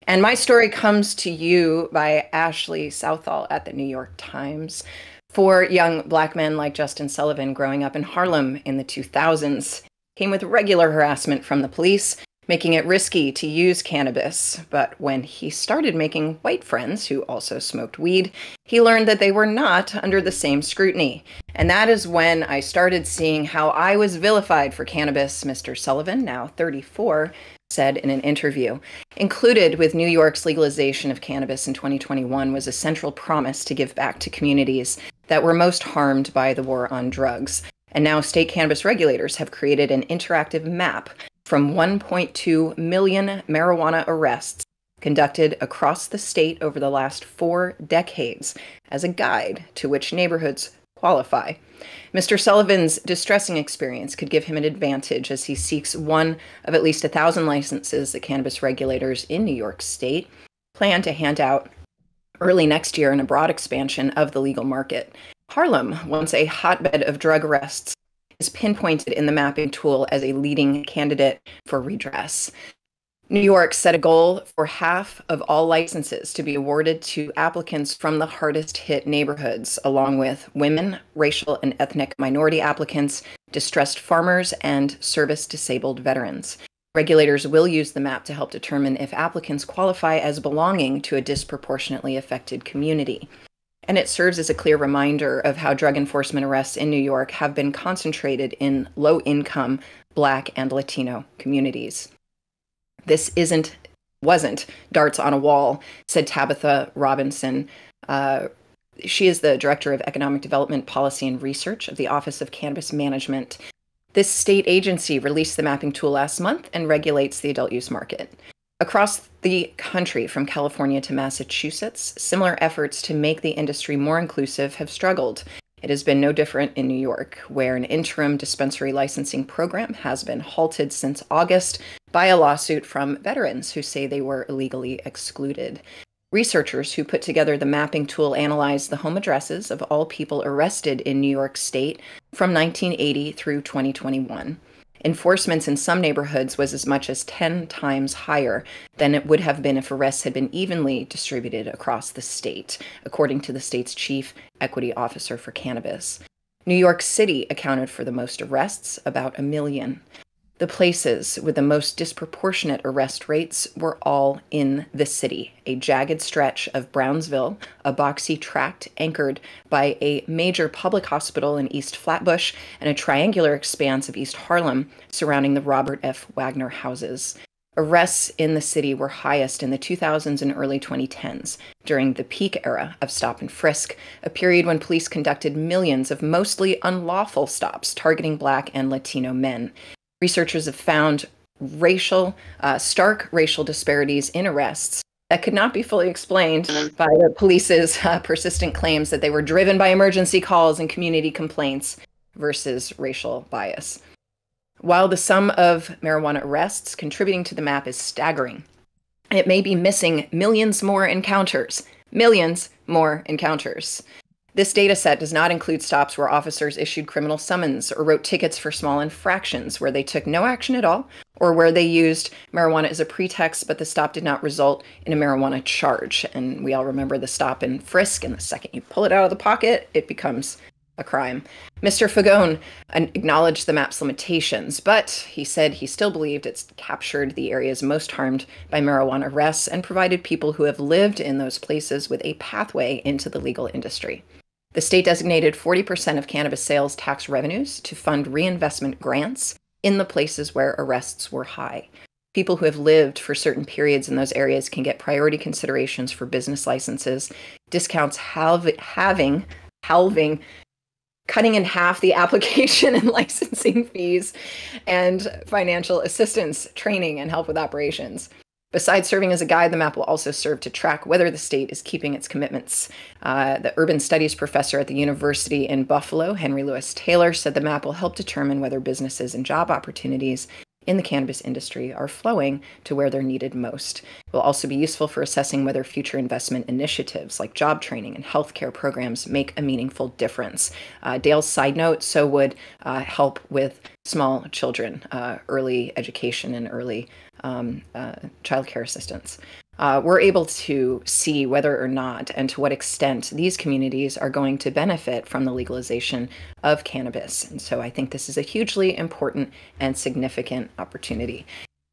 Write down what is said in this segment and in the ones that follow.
And my story comes to you by Ashley Southall at the New York Times. Four young black men like Justin Sullivan growing up in Harlem in the 2000s came with regular harassment from the police, making it risky to use cannabis. But when he started making white friends who also smoked weed, he learned that they were not under the same scrutiny. And that is when I started seeing how I was vilified for cannabis, Mr. Sullivan, now 34, said in an interview. Included with New York's legalization of cannabis in 2021 was a central promise to give back to communities that were most harmed by the war on drugs. And now state cannabis regulators have created an interactive map from 1.2 million marijuana arrests conducted across the state over the last 4 decades as a guide to which neighborhoods qualify. Mr. Sullivan's distressing experience could give him an advantage as he seeks one of at least 1,000 licenses that cannabis regulators in New York State plan to hand out early next year in a broad expansion of the legal market. Harlem, once a hotbed of drug arrests, is pinpointed in the mapping tool as a leading candidate for redress. New York set a goal for half of all licenses to be awarded to applicants from the hardest hit neighborhoods, along with women, racial and ethnic minority applicants, distressed farmers, and service-disabled veterans. Regulators will use the map to help determine if applicants qualify as belonging to a disproportionately affected community. And it serves as a clear reminder of how drug enforcement arrests in New York have been concentrated in low-income Black and Latino communities. This wasn't darts on a wall, said Tabitha Robinson. She is the Director of Economic Development Policy and Research of the Office of Cannabis Management. This state agency released the mapping tool last month and regulates the adult use market. Across the country, from California to Massachusetts, similar efforts to make the industry more inclusive have struggled. It has been no different in New York, where an interim dispensary licensing program has been halted since August by a lawsuit from veterans who say they were illegally excluded. Researchers who put together the mapping tool analyzed the home addresses of all people arrested in New York State from 1980 through 2021. Enforcement in some neighborhoods was as much as 10 times higher than it would have been if arrests had been evenly distributed across the state, according to the state's chief equity officer for cannabis. New York City accounted for the most arrests, about 1 million. The places with the most disproportionate arrest rates were all in the city, a jagged stretch of Brownsville, a boxy tract anchored by a major public hospital in East Flatbush, and a triangular expanse of East Harlem surrounding the Robert F. Wagner houses. Arrests in the city were highest in the 2000s and early 2010s, during the peak era of stop and frisk, a period when police conducted millions of mostly unlawful stops targeting Black and Latino men. Researchers have found stark racial disparities in arrests that could not be fully explained by the police's persistent claims that they were driven by emergency calls and community complaints versus racial bias. While the sum of marijuana arrests contributing to the map is staggering, it may be missing millions more encounters. This data set does not include stops where officers issued criminal summons or wrote tickets for small infractions where they took no action at all, or where they used marijuana as a pretext, but the stop did not result in a marijuana charge. And we all remember the stop and frisk, and the second you pull it out of the pocket, it becomes a crime. Mr. Fagone acknowledged the map's limitations, but he said he still believed it's captured the areas most harmed by marijuana arrests and provided people who have lived in those places with a pathway into the legal industry. The state designated 40% of cannabis sales tax revenues to fund reinvestment grants in the places where arrests were high. People who have lived for certain periods in those areas can get priority considerations for business licenses, discounts halving, cutting in half the application and licensing fees, and financial assistance, training, and help with operations. Besides serving as a guide, the map will also serve to track whether the state is keeping its commitments. The urban studies professor at the University in Buffalo, Henry Louis Taylor, said the map will help determine whether businesses and job opportunities in the cannabis industry are flowing to where they're needed most. It will also be useful for assessing whether future investment initiatives like job training and healthcare programs make a meaningful difference. Dale's side note, so would help with small children, early education and early childcare assistance. we're able to see whether or not and to what extent these communities are going to benefit from the legalization of cannabis. And so I think this is a hugely important and significant opportunity.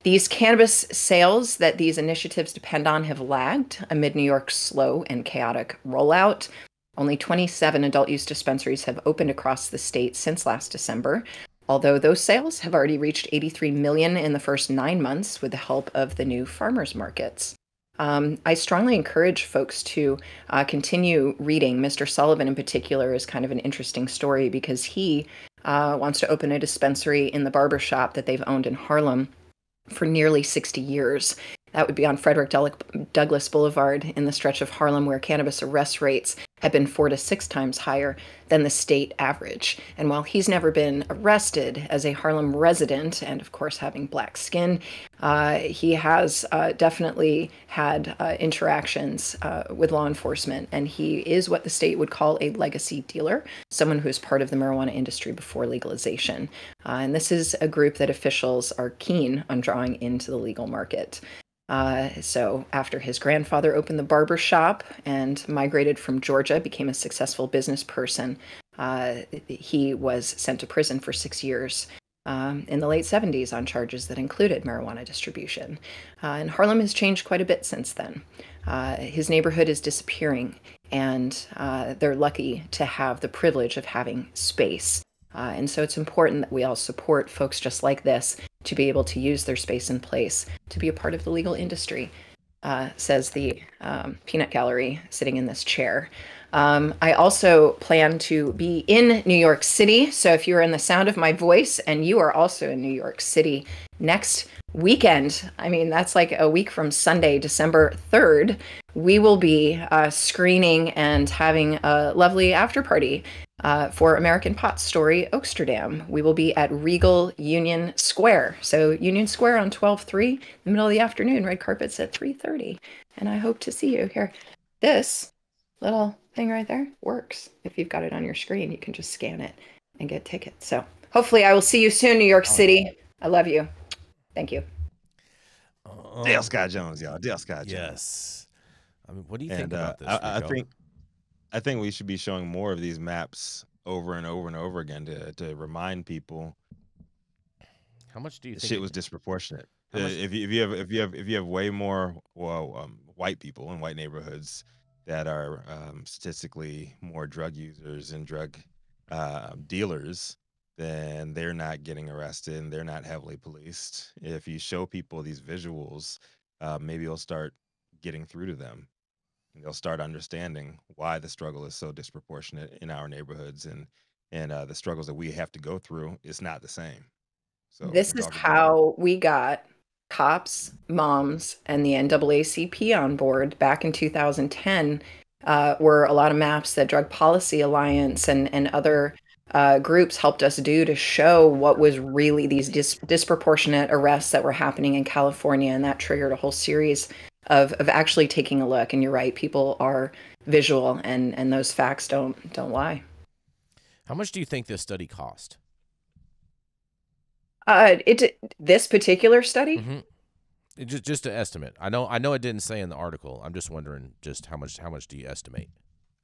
These cannabis sales that these initiatives depend on have lagged amid New York's slow and chaotic rollout. Only 27 adult use dispensaries have opened across the state since last December, although those sales have already reached 83 million in the first 9 months with the help of the new farmers markets. I strongly encourage folks to continue reading. Mr. Sullivan, in particular, is kind of an interesting story because he wants to open a dispensary in the barber shop that they've owned in Harlem for nearly 60 years. That would be on Frederick Douglass Boulevard in the stretch of Harlem where cannabis arrest rates have been 4 to 6 times higher than the state average. And while he's never been arrested as a Harlem resident, and of course having black skin, he has definitely had interactions with law enforcement. And he is what the state would call a legacy dealer, someone who is part of the marijuana industry before legalization. And this is a group that officials are keen on drawing into the legal market. So after his grandfather opened the barber shop and migrated from Georgia, became a successful business person, he was sent to prison for 6 years in the late 70s on charges that included marijuana distribution. And Harlem has changed quite a bit since then. His neighborhood is disappearing, and they're lucky to have the privilege of having space. And so it's important that we all support folks just like this to be able to use their space and place to be a part of the legal industry, says the peanut gallery sitting in this chair. I also plan to be in New York City. So if you're in the sound of my voice and you are also in New York City next weekend, I mean, that's like a week from Sunday, December 3rd, we will be screening and having a lovely after party for American Pot Story Oaksterdam. We will be at Regal Union Square. So Union Square on 12/3, in the middle of the afternoon, red carpets at 3:30. And I hope to see you here. This little thing right there works. If you've got it on your screen, you can just scan it and get tickets. So hopefully I will see you soon, New York City. I love you. Thank you. Dale Scott Jones, y'all. Dale Scott Jones. Yes. I mean, what do you think about this, I Rico? think we should be showing more of these maps over and over and over again to remind people How much do you the think shit was disproportionate. How much- If you have way more white people in white neighborhoods that are statistically more drug users and drug dealers, then they're not getting arrested and they're not heavily policed. If you show people these visuals, maybe it'll start getting through to them. And they'll start understanding why the struggle is so disproportionate in our neighborhoods, and the struggles that we have to go through is not the same. So we This can is talk about it. how we got cops, moms, and the NAACP on board back in 2010. Were a lot of maps that Drug Policy Alliance and other groups helped us do to show what was really these disproportionate arrests that were happening in California, and that triggered a whole series of actually taking a look. And you're right, people are visual, and those facts don't lie. How much do you think this study cost? This particular study, Mm-hmm. Just an estimate. I know it didn't say in the article. I'm just wondering just how much do you estimate?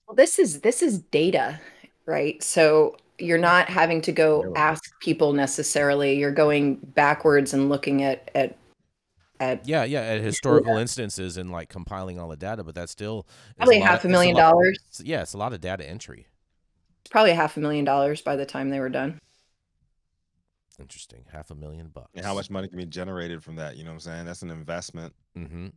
well, this is data, right? So you're not having to go Really? ask people necessarily. You're going backwards and looking at Yeah, at historical instances and like compiling all the data, but that still is probably a lot half a it's million lot dollars. yeah, it's a lot of data entry. It's probably $500,000 by the time they were done. Interesting. $500,000 bucks. And how much money can be generated from that? You know what I'm saying? That's an investment. Mm-hmm.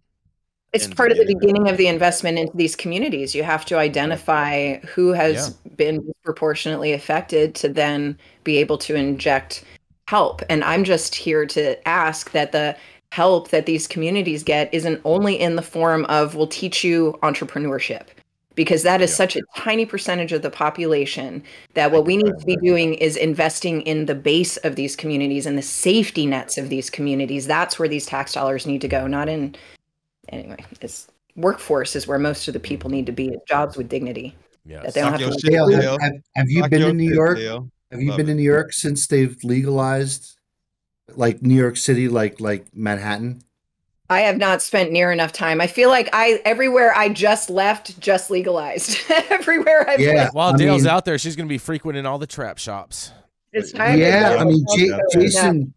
It's In part of the getting beginning of the investment into these communities. You have to identify who has been disproportionately affected to then be able to inject help. And I'm just here to ask that the help that these communities get isn't only in the form of we'll teach you entrepreneurship, because that is Yeah. such a tiny percentage of the population that what we need to be doing is investing in the base of these communities and the safety nets of these communities. That's where these tax dollars need to go, not in anyway, it's workforce is where most of the people need to be, jobs with dignity. Yes. That they don't Talk have your to shit, Dale, Dale. have you Talk been your to New shit, York? Dale. Have you Love been it. in New York since they've legalized, like New York City, like Manhattan? I have not spent near enough time. I feel like everywhere I just left just legalized. Everywhere I've Yeah, went, While I Dale's mean, out there, she's going to be frequenting all the trap shops. it's time to yeah, go. I mean, It's time to go. Yeah. Jason,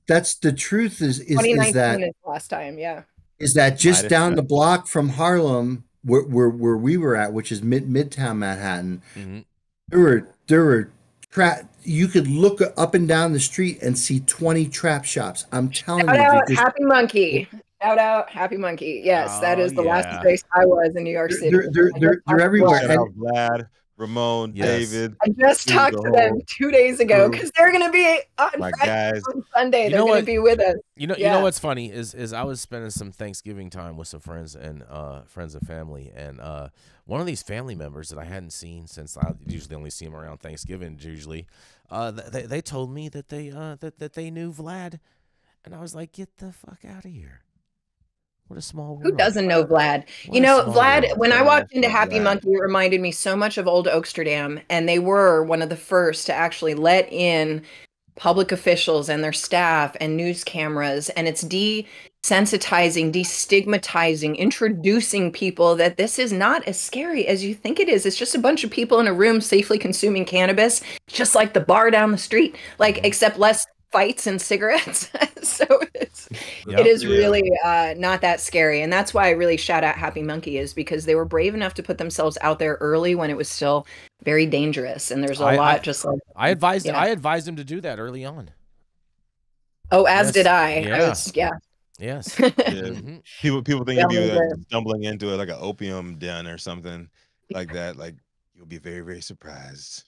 that's the truth is 2019 is the last time. Yeah. just Midas down the Touch. block from Harlem, where we were at, which is Midtown Manhattan. Hmm. There were you could look up and down the street and see 20 trap shops. I'm telling Shout you, out Happy Monkey. Shout out Happy Monkey. Yes, that Oh, is the last yeah. place I was in New York City. they're everywhere. Shout out Vlad, Ramon, Yes. David. I just Dude, talked the to them whole 2 days ago crew. because they're going to be on My Friday, guys. on Sunday. You They're know going what? to be with us. You know Yeah. what's funny is I was spending some Thanksgiving time with some friends and family, and one of these family members that I hadn't seen since I usually only see him around Thanksgiving. Usually, they told me that they knew Vlad, and I was like, get the fuck out of here! What a small world. Who doesn't know Vlad? What You a know, small Vlad, world. when I walked into Happy Vlad. Monkey, it reminded me so much of Old Oaksterdam, and they were one of the first to actually let in public officials and their staff and news cameras, and it's desensitizing, destigmatizing, introducing people that this is not as scary as you think it is. It's just a bunch of people in a room safely consuming cannabis, just like the bar down the street, like except less fights and cigarettes. So it is really not that scary, and that's why I really shout out Happy Monkey, is because they were brave enough to put themselves out there early when it was still very dangerous, and there's a lot just like I advised him to do that early on. Oh, as Yes. did I. Yeah. I was, yeah. Yes. Yeah. Mhm. People think Yeah, you'd be yeah. stumbling into like an opium den or something like that. Like you'll be very, very surprised.